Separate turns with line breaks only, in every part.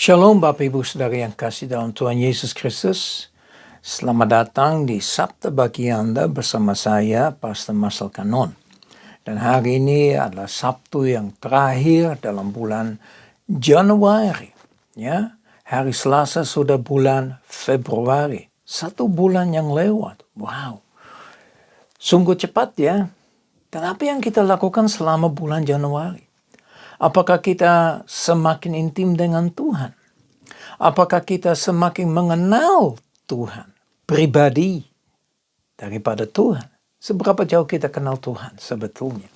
Shalom Bapak Ibu Saudara yang kasih dalam Tuhan Yesus Kristus. Selamat datang di Sabda bagi Anda bersama saya, Pastor Marcel Kanon. Dan hari ini adalah Sabtu yang terakhir dalam bulan Januari. Ya, hari Selasa sudah bulan Februari. 1 bulan yang lewat. Wow. Sungguh cepat ya. Dan apa yang kita lakukan selama bulan Januari? Apakah kita semakin intim dengan Tuhan? Apakah kita semakin mengenal Tuhan pribadi daripada Tuhan? Seberapa jauh kita kenal Tuhan sebetulnya?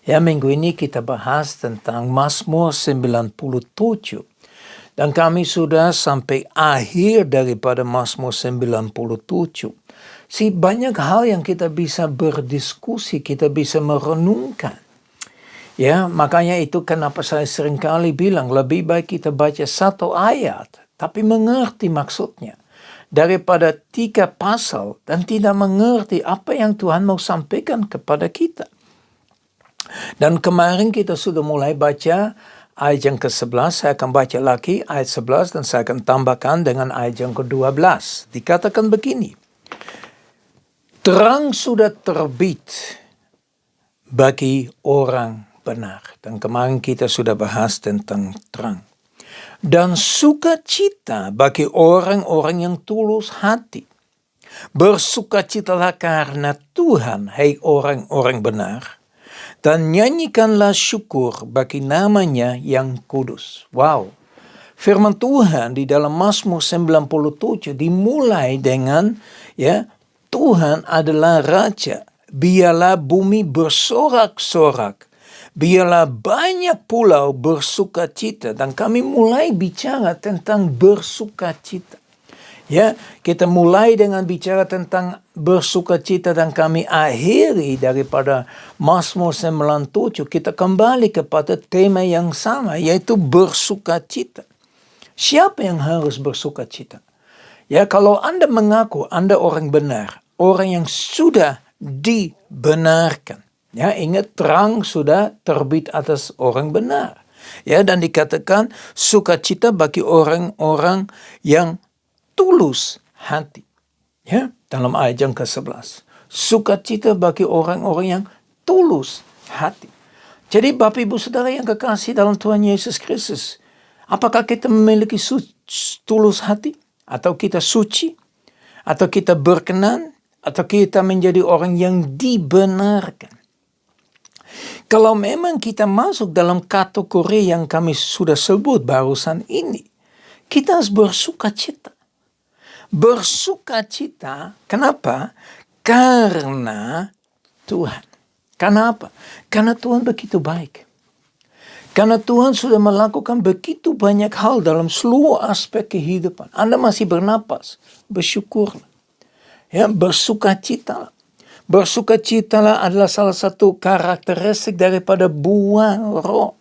Ya, minggu ini kita bahas tentang Mazmur 97. Dan kami sudah sampai akhir daripada Mazmur 97. Banyak hal yang kita bisa berdiskusi, kita bisa merenungkan. Ya, makanya itu kenapa saya seringkali bilang lebih baik kita baca 1 ayat, tapi mengerti maksudnya. Daripada 3 pasal dan tidak mengerti apa yang Tuhan mau sampaikan kepada kita. Dan kemarin kita sudah mulai baca ayat yang ke-11, saya akan baca lagi ayat 11 dan saya akan tambahkan dengan ayat yang ke-12. Dikatakan begini, terang sudah terbit bagi orang benar. Dan kemarin kita sudah bahas tentang terang. Dan sukacita bagi orang-orang yang tulus hati. Bersukacitalah karena Tuhan, hai orang-orang benar. Dan nyanyikanlah syukur bagi namanya yang kudus. Wow. Firman Tuhan di dalam Mazmur 97 dimulai dengan Tuhan adalah Raja. Biarlah bumi bersorak-sorak. Biarlah banyak pulau bersukacita. Dan kami mulai bicara tentang bersukacita. Ya, kita mulai dengan bicara tentang bersukacita dan kami akhiri daripada Mazmur 97. Kita kembali kepada tema yang sama, yaitu bersukacita. Siapa yang harus bersukacita? Ya, kalau Anda mengaku Anda orang benar, orang yang sudah dibenarkan. Ya, ingat terang sudah terbit atas orang benar. Ya, dan dikatakan sukacita bagi orang-orang yang tulus hati. Ya, dalam ayat yang ke-11. Sukacita bagi orang-orang yang tulus hati. Jadi Bapak Ibu Saudara yang kekasih dalam Tuhan Yesus Kristus, apakah kita memiliki tulus hati? Atau kita suci? Atau kita berkenan? Atau kita menjadi orang yang dibenarkan? Kalau memang kita masuk dalam kategori yang kami sudah sebut barusan ini, kita harus bersukacita. Bersukacita, kenapa? Karena Tuhan. Kenapa? Karena Tuhan begitu baik. Karena Tuhan sudah melakukan begitu banyak hal dalam seluruh aspek kehidupan. Anda masih bernapas, bersyukurlah. Ya, bersukacitalah. Bersukacitalah adalah salah satu karakteristik daripada buah roh.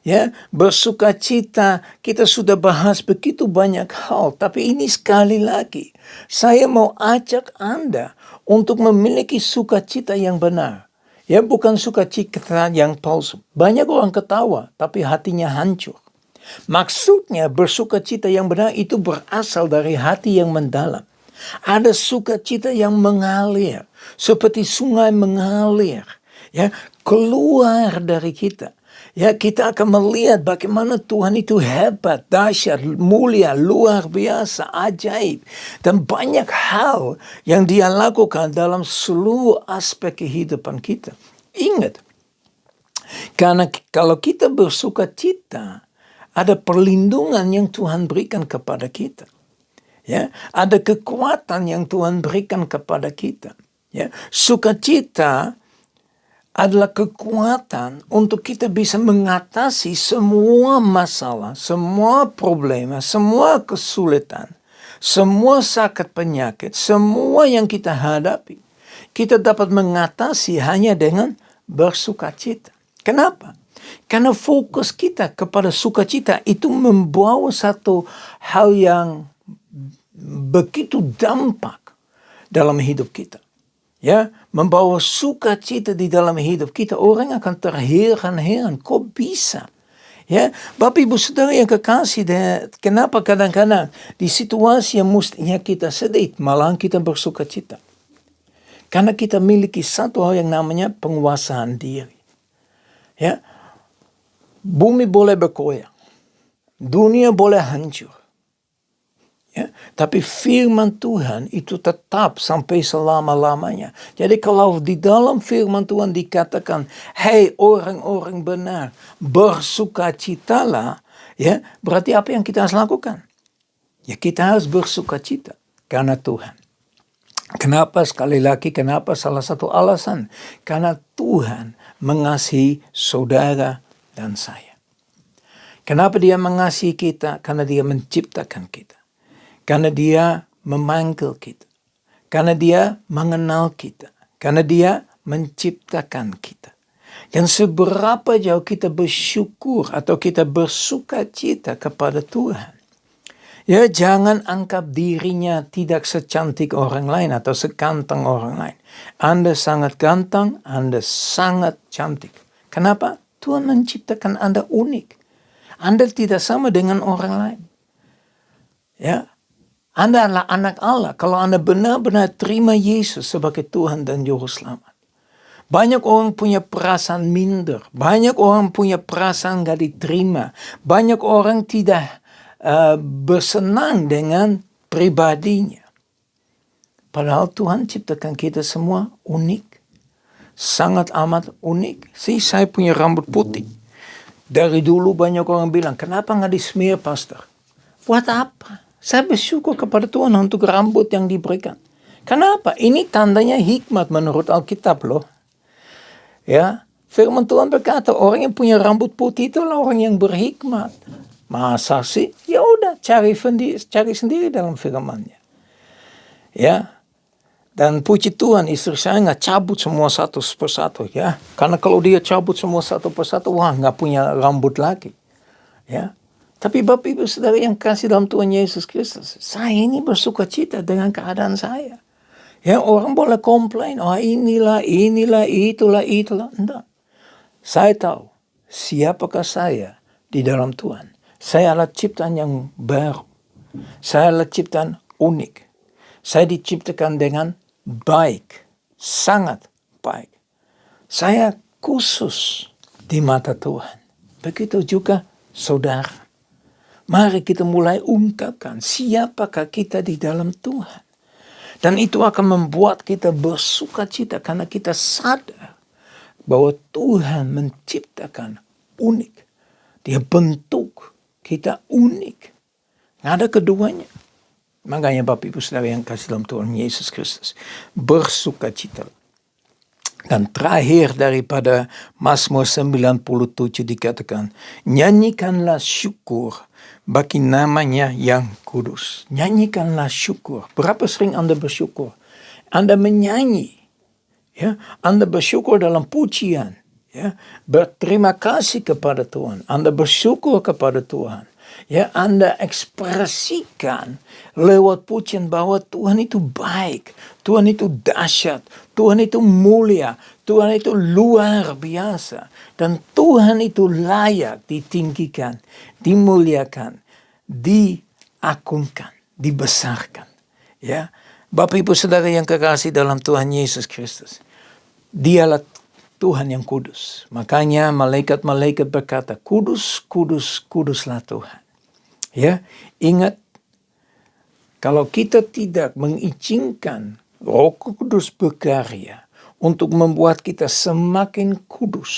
Ya, bersukacita kita sudah bahas begitu banyak hal, tapi ini sekali lagi saya mau ajak Anda untuk memiliki sukacita yang benar. Ya, bukan sukacita yang palsu. Banyak orang ketawa, tapi hatinya hancur. Maksudnya bersukacita yang benar itu berasal dari hati yang mendalam. Ada sukacita yang mengalir, seperti sungai mengalir, ya, keluar dari kita. Ya, kita akan melihat bagaimana Tuhan itu hebat, dahsyat, mulia, luar biasa, ajaib. Dan banyak hal yang Dia lakukan dalam seluruh aspek kehidupan kita. Ingat, karena kalau kita bersukacita, ada perlindungan yang Tuhan berikan kepada kita. Ya, ada kekuatan yang Tuhan berikan kepada kita. Ya, sukacita adalah kekuatan untuk kita bisa mengatasi semua masalah, semua problema, semua kesulitan, semua sakit penyakit, semua yang kita hadapi. Kita dapat mengatasi hanya dengan bersukacita. Kenapa? Karena fokus kita kepada sukacita itu membawa satu hal yang begitu dampak dalam hidup kita. Ya, membawa sukacita di dalam hidup kita. Orang akan terheran-heran, kok bisa? Ya, Bapak Ibu Saudara yang kekasih, kenapa kadang-kadang di situasi yang mestinya kita sedih, malah kita bersuka cita. Karena kita miliki satu hal yang namanya penguasaan diri. Ya, bumi boleh bergoyang, dunia boleh hancur. Ya, tapi firman Tuhan itu tetap sampai selama-lamanya. Jadi kalau di dalam firman Tuhan dikatakan, hei orang-orang benar, bersukacitalah, ya, berarti apa yang kita harus lakukan? Ya, kita harus bersukacita karena Tuhan. Kenapa sekali lagi, kenapa salah satu alasan? Karena Tuhan mengasihi saudara dan saya. Kenapa dia mengasihi kita? Karena dia menciptakan kita. Karena dia memanggil kita. Karena dia mengenal kita. Karena dia menciptakan kita. Dan seberapa jauh kita bersyukur atau kita bersukacita kepada Tuhan. Ya, jangan anggap dirinya tidak secantik orang lain atau seganteng orang lain. Anda sangat ganteng, Anda sangat cantik. Kenapa? Tuhan menciptakan Anda unik. Anda tidak sama dengan orang lain. Ya, Anda adalah anak Allah kalau Anda benar-benar terima Yesus sebagai Tuhan dan Juru Selamat. Banyak orang punya perasaan minder. Banyak orang punya perasaan gak diterima. Banyak orang tidak bersenang dengan pribadinya. Padahal Tuhan ciptakan kita semua unik. Sangat amat unik. Saya punya rambut putih. Dari dulu banyak orang bilang, kenapa gak di-smear, Pastor? Buat apa? Saya bersyukur kepada Tuhan untuk rambut yang diberikan. Kenapa? Ini tandanya hikmat menurut Alkitab loh. Ya, firman Tuhan berkata orang yang punya rambut putih itulah orang yang berhikmat. Masa sih? Ya udah cari sendiri dalam firman-Nya. Ya. Dan puji Tuhan istri saya nggak cabut semua satu persatu ya. Karena kalau dia cabut semua satu persatu, wah nggak punya rambut lagi. Ya. Tapi Bapak Ibu Saudara yang kasih dalam Tuhan Yesus Kristus, saya ini bersuka cita dengan keadaan saya. Ya, orang boleh komplain, oh itulah. Enggak. Saya tahu siapakah saya di dalam Tuhan. Saya adalah ciptaan yang baru. Saya adalah ciptaan unik. Saya diciptakan dengan baik, sangat baik. Saya khusus di mata Tuhan. Begitu juga saudara. Mari kita mulai ungkapkan siapakah kita di dalam Tuhan. Dan itu akan membuat kita bersuka cita karena kita sadar bahwa Tuhan menciptakan unik. Dia bentuk kita unik. Nggak ada keduanya. Makanya Bapak Ibu Saudara yang kasih dalam Tuhan Yesus Kristus, bersuka cita. Dan terakhir daripada Mazmur 97 dikatakan, nyanyikanlah syukur bagi namanya yang kudus. Nyanyikanlah syukur. Berapa sering Anda bersyukur? Anda menyanyi. Ya, Anda bersyukur dalam pujian. Ya, berterima kasih kepada Tuhan. Anda bersyukur kepada Tuhan. Ya, Anda ekspresikan lewat pujian bahwa Tuhan itu baik, Tuhan itu dahsyat, Tuhan itu mulia, Tuhan itu luar biasa, dan Tuhan itu layak ditinggikan, dimuliakan, diagungkan, dibesarkan. Ya, Bapak Ibu Saudara yang kekasih dalam Tuhan Yesus Kristus, Dialah Tuhan yang kudus. Makanya malaikat-malaikat berkata, kudus, kudus, kuduslah Tuhan. Ya, ingat, kalau kita tidak mengizinkan Roh Kudus berkarya untuk membuat kita semakin kudus,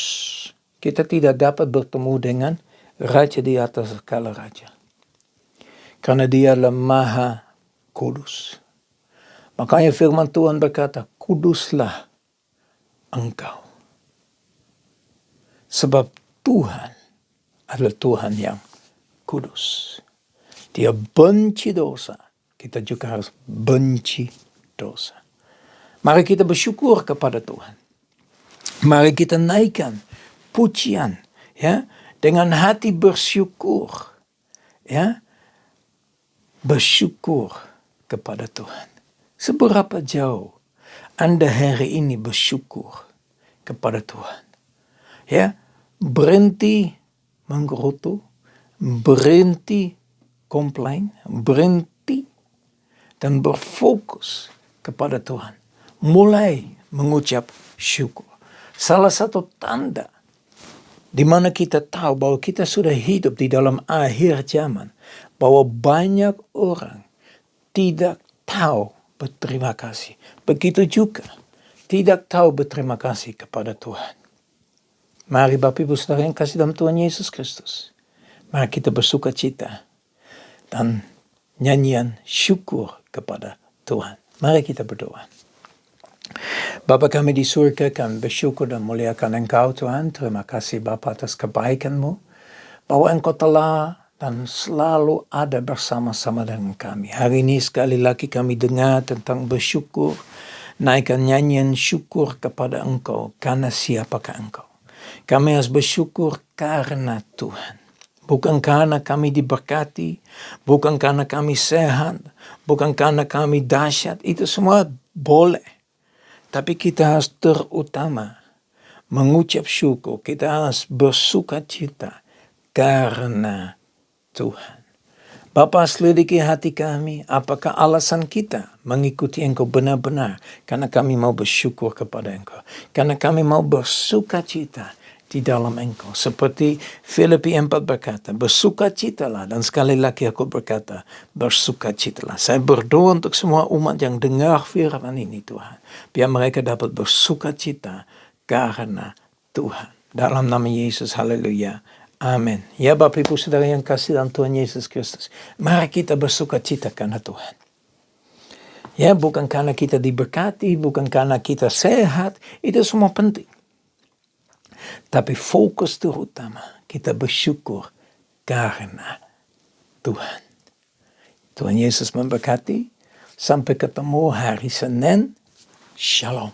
kita tidak dapat bertemu dengan Raja di atas segala raja. Karena Dia adalah Maha Kudus. Makanya firman Tuhan berkata, kuduslah engkau. Sebab Tuhan adalah Tuhan yang kudus. Dia benci dosa. Kita juga harus benci dosa. Mari kita bersyukur kepada Tuhan. Mari kita naikkan pujian, ya, dengan hati bersyukur, ya, bersyukur kepada Tuhan. Seberapa jauh Anda hari ini bersyukur kepada Tuhan? Ya, berhenti menggerutu, berhenti komplain, berhenti dan berfokus kepada Tuhan. Mulai mengucap syukur. Salah satu tanda di mana kita tahu bahwa kita sudah hidup di dalam akhir zaman, bahwa banyak orang tidak tahu berterima kasih. Begitu juga tidak tahu berterima kasih kepada Tuhan. Mari Bapak Ibu Saudara yang kasih dalam Tuhan Yesus Kristus, mari kita bersuka cita dan nyanyian syukur kepada Tuhan. Mari kita berdoa. Bapa kami di surga, kami bersyukur dan muliakan Engkau Tuhan. Terima kasih Bapa atas kebaikan-Mu, bahwa Engkau telah dan selalu ada bersama-sama dengan kami. Hari ini sekali lagi kami dengar tentang bersyukur, naikkan nyanyian syukur kepada Engkau, karena siapakah Engkau. Kami harus bersyukur karena Tuhan. Bukan karena kami diberkati, bukan karena kami sehat, bukan karena kami dahsyat, itu semua boleh. Tapi kita harus terutama mengucap syukur, kita harus bersuka cita karena Tuhan. Bapa, selidiki hati kami, apakah alasan kita mengikuti Engkau benar-benar karena kami mau bersyukur kepada Engkau, karena kami mau bersuka cita di dalam Engkau. Seperti Filipi 4 berkata, bersukacitalah. Dan sekali lagi aku berkata, bersukacitalah. Saya berdoa untuk semua umat yang dengar firman ini Tuhan, biar mereka dapat bersukacita karena Tuhan. Dalam nama Yesus, haleluya. Amin. Ya Bapak Ibu Saudara yang kasih dalam Tuhan Yesus Kristus, mari kita bersukacita karena Tuhan. Ya, bukan karena kita diberkati, bukan karena kita sehat, itu semua penting. Tapi fokus terutama kita bersyukur karena Tuhan. Tuhan Yesus memberkati. Sampai ketemu hari Senin. Shalom.